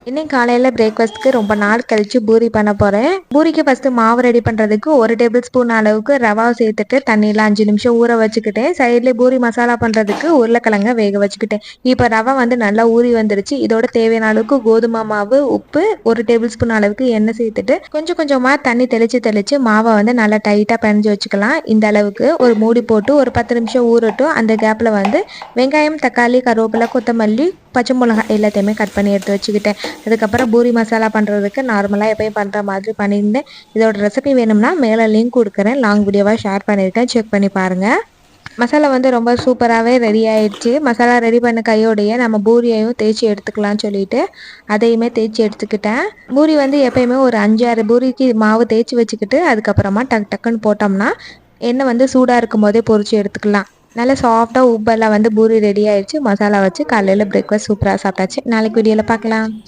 இன்னைக்கு காலையில் பிரேக்ஃபாஸ்ட்டுக்கு ரொம்ப நாள் கழித்து பூரி பண்ண போகிறேன். பூரிக்கு ஃபஸ்ட்டு மாவு ரெடி பண்ணுறதுக்கு 1 டேபிள் ஸ்பூன் அளவுக்கு ரவா சேர்த்துட்டு தண்ணியில் 5 நிமிஷம் ஊற வச்சுக்கிட்டேன். சைட்லேயே பூரி மசாலா பண்ணுறதுக்கு உருளைக்கிழங்க வேக வச்சுக்கிட்டேன். இப்போ ரவா வந்து நல்லா ஊறி வந்துருச்சு. இதோட தேவையான அளவுக்கு கோதுமை மாவு, உப்பு, 1 டேபிள் ஸ்பூன் அளவுக்கு எண்ணெய் சேர்த்துட்டு கொஞ்சம் கொஞ்சமாக தண்ணி தெளித்து மாவை வந்து நல்லா டைட்டாக பிணைஞ்சு வச்சுக்கலாம். இந்த அளவுக்கு ஒரு மூடி போட்டு ஒரு 10 நிமிஷம் ஊறட்டும். அந்த கேப்பில் வந்து வெங்காயம், தக்காளி, கருவேப்பிலை, கொத்தமல்லி, பச்சை மிளகாய் எல்லாத்தையுமே கட் பண்ணி எடுத்து வச்சுக்கிட்டேன். அதுக்கப்புறம் பூரி மசாலா பண்ணுறதுக்கு நார்மலாக எப்பயும் பண்ணுற மாதிரி பண்ணியிருந்தேன். இதோட ரெசிபி வேணும்னா மேலே லிங்க் கொடுக்குறேன். லாங் வீடியோவாக ஷேர் பண்ணியிருக்கேன், செக் பண்ணி பாருங்கள். மசாலா வந்து ரொம்ப சூப்பராகவே ரெடி ஆயிடுச்சு. மசாலா ரெடி பண்ண கையோடையே நம்ம பூரியையும் தேய்ச்சி எடுத்துக்கலாம்னு சொல்லிட்டு அதையுமே தேய்ச்சி எடுத்துக்கிட்டேன். பூரி வந்து எப்பயுமே ஒரு 5-6 பூரிக்கு மாவு தேய்ச்சி வச்சுக்கிட்டு அதுக்கப்புறமா டக்குன்னு போட்டோம்னா எண்ணெய் வந்து சூடாக இருக்கும் போதே பொரிச்சு எடுத்துக்கலாம். நல்லா சாஃப்டாக உப்பெல்லாம் வந்து பூரி ரெடி ஆயிடுச்சு. மசாலா வச்சு காலையில் பிரேக்ஃபாஸ்ட் சூப்பராக சாப்பிட்டாச்சு. நாளைக்கு வீடியோவில் பார்க்கலாம்.